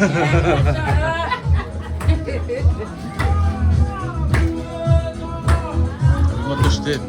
ما تشتي ما تشتي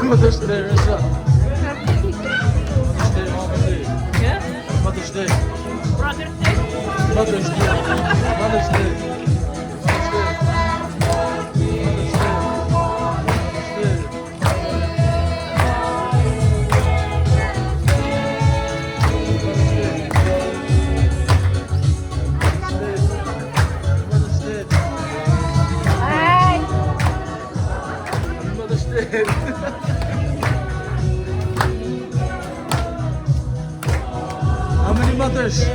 Mother's Day, what's up? Mother's Day, Mother's Day. Yeah? Mother's Day. Brother's Day? Mother's Day. Mother's Day. How many mothers? A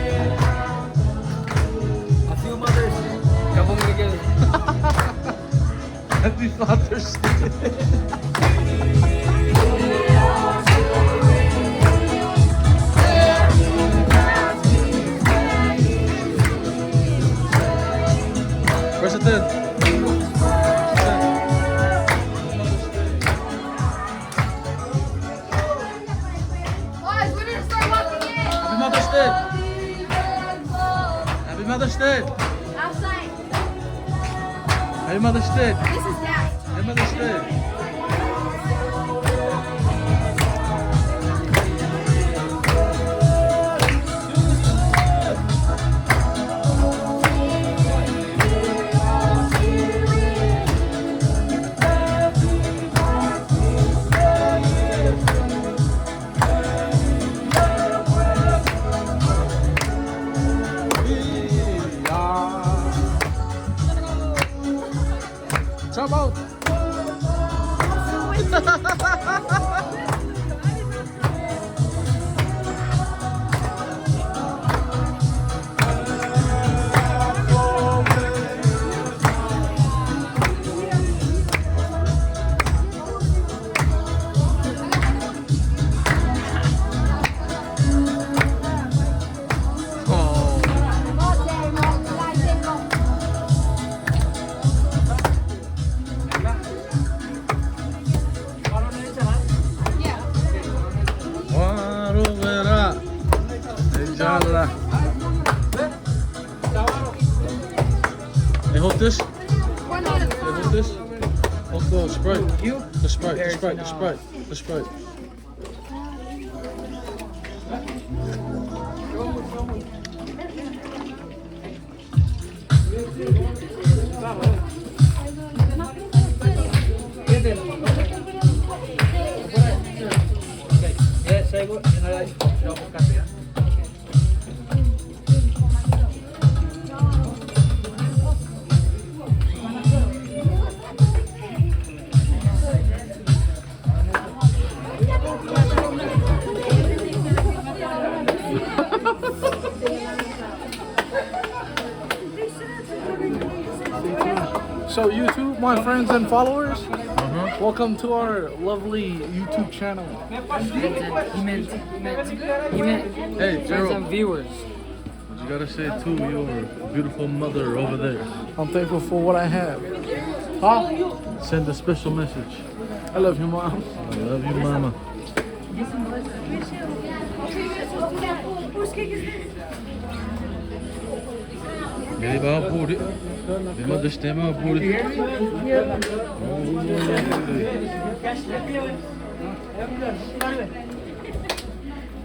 few mothers. Kabong Miguel. Happy Father's Day. President. Mother's Day. Happy Mother's Day. Outside. Happy Mother's Day. This is Dad. Happy Mother's Day. Come out. Hey, hold this. Hey, hold this. Hold the Sprite. You? The Sprite, the Sprite, the Sprite, the Sprite. Yes, I will. So YouTube, my friends and followers, welcome to our lovely YouTube channel. He meant Hey, friends Gerald, and viewers. what you gotta say to your beautiful mother over there? I'm thankful for what I have. Huh? Send a special message. I love you, Mom. I love you, mama. Jadi bawa puri, lima belas tema puri.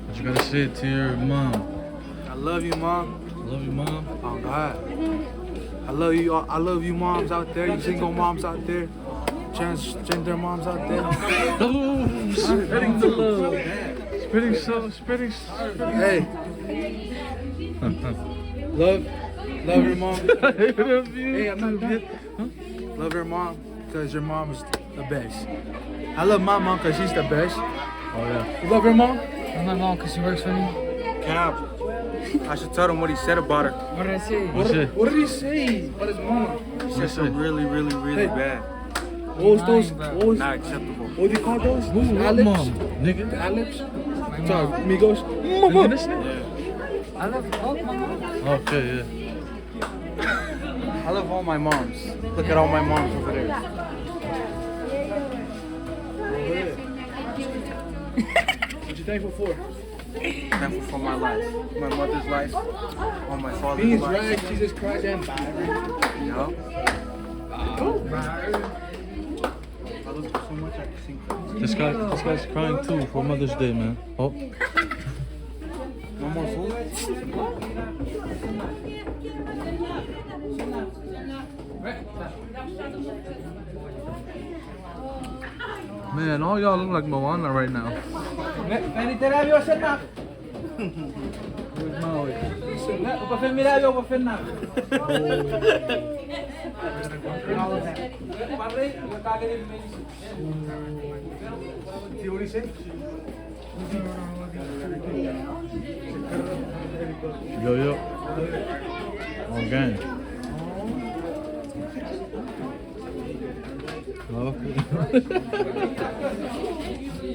What you gotta say to your mom? I love you, Mom. Love you, mom. Oh God. I love you moms out there, you single moms out there, transgender moms out there. Oh, spreading the love. Spitting so, spitting. Hey. love your mom. Hey, I'm not done. Huh? Love your mom because your mom is the best. I love my mom because she's the best. Oh yeah. You love your mom? I love my mom because she works for me. Cap. I should tell him what he said about her. What did I say? What did he say about his mom? He said something really, really, really bad. What was those? Not acceptable. What do you call those? Ad-libs? Mom, nigga. Ad-libs? My Sorry, mom. amigos. Mama. Yeah. I love all my mom. Okay, yeah. I love all my moms. Look at all my moms over there. What you thankful for? Thankful for my life, my mother's life, on my father's Beans, life. rags, Jesus Christ, and Byron. You know? Byron. I love you so much I can sing. This guy's crying too for Mother's Day, man. Oh. No more food? Man, all y'all look like Moana right now. See what he said? Yo. On gang.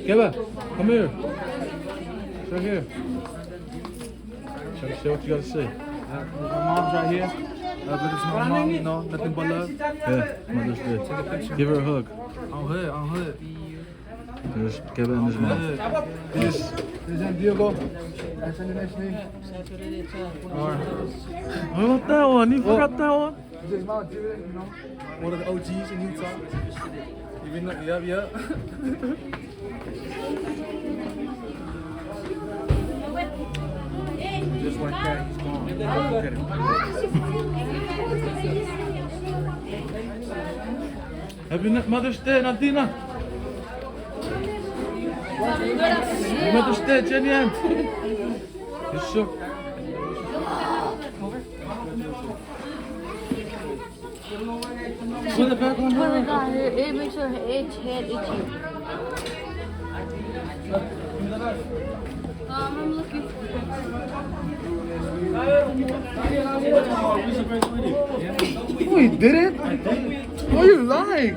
Keba, come here. Right here. Try to say what you gotta say. My mom's right here. But it's my mom, you know, nothing but love. Yeah, Mother's Day. Give her a hug. On hood. There's Keba and his mom. This is Diego. That's the next name. Alright. What about that one? You forgot that one? This is Mount Julian, you know, one of the OGs in Utah. Even though, yep. Just like that, he's gone. Look at him. Happy Mother's Day, Nadina. Happy Mother's Day, Jenny. You shook. Put it back on her. It makes her head itchy. I'm looking for No, he didn't. Why are you lying?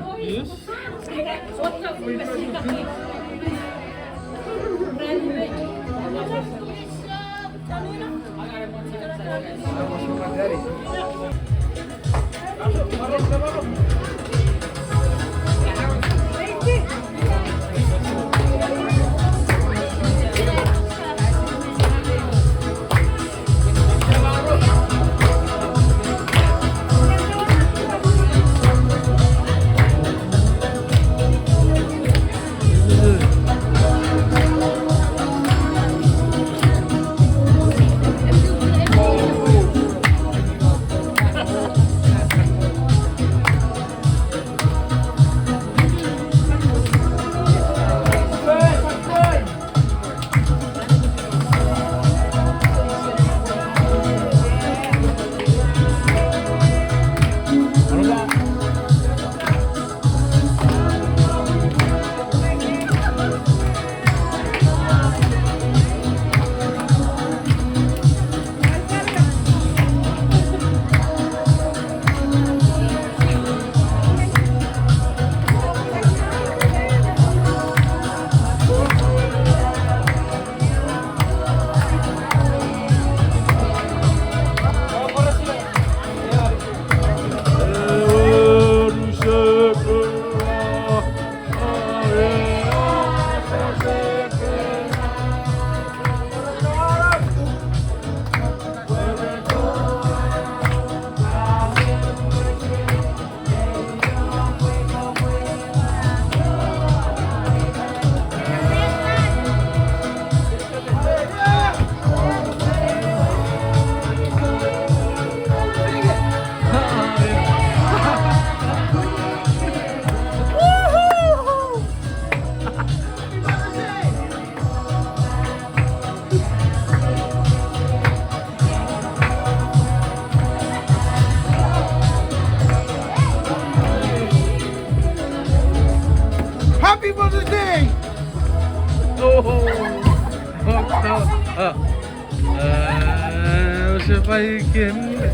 sebaikin mariduwe.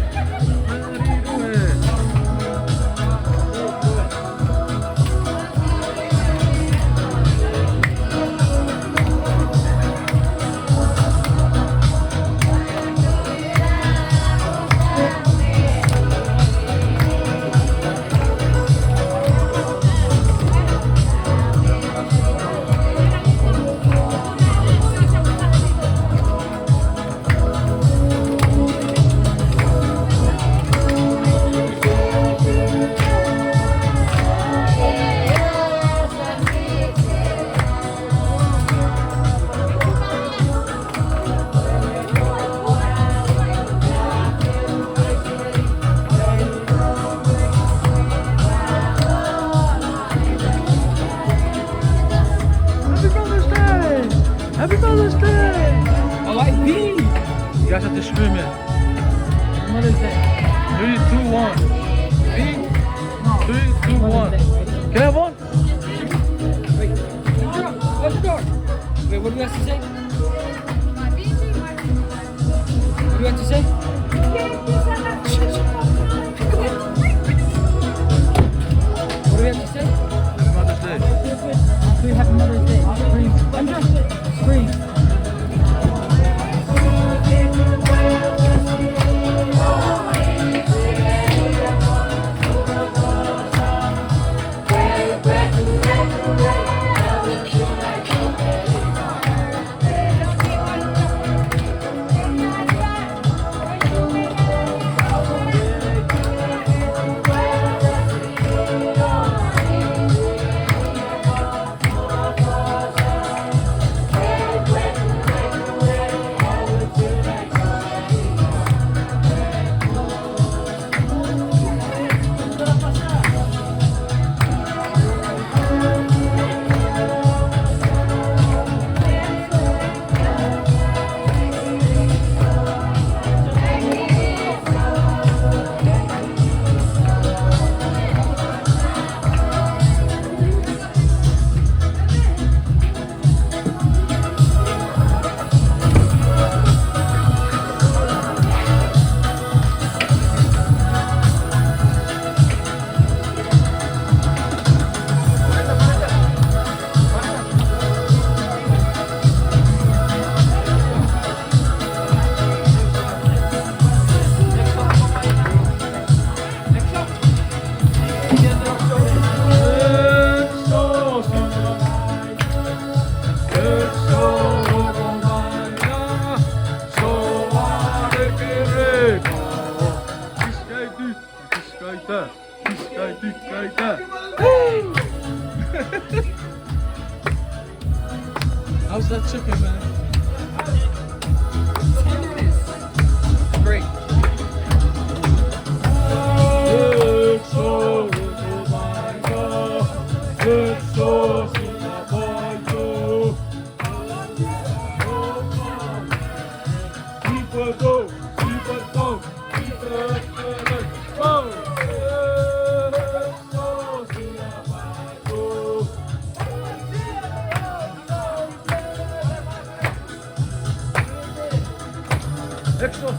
Happy Mother's Day! I like these. You guys have to scream it. Mother's Day. 3, 2, 1. B. 3, 2, 1. Can I have one? Wait. Close the door. Wait, what do we have to say? What do we have to say? What do we have to say? Happy Mother's Day. Happy Mother's Day. Scream. Scream. How's that chicken, man? Great. Extra.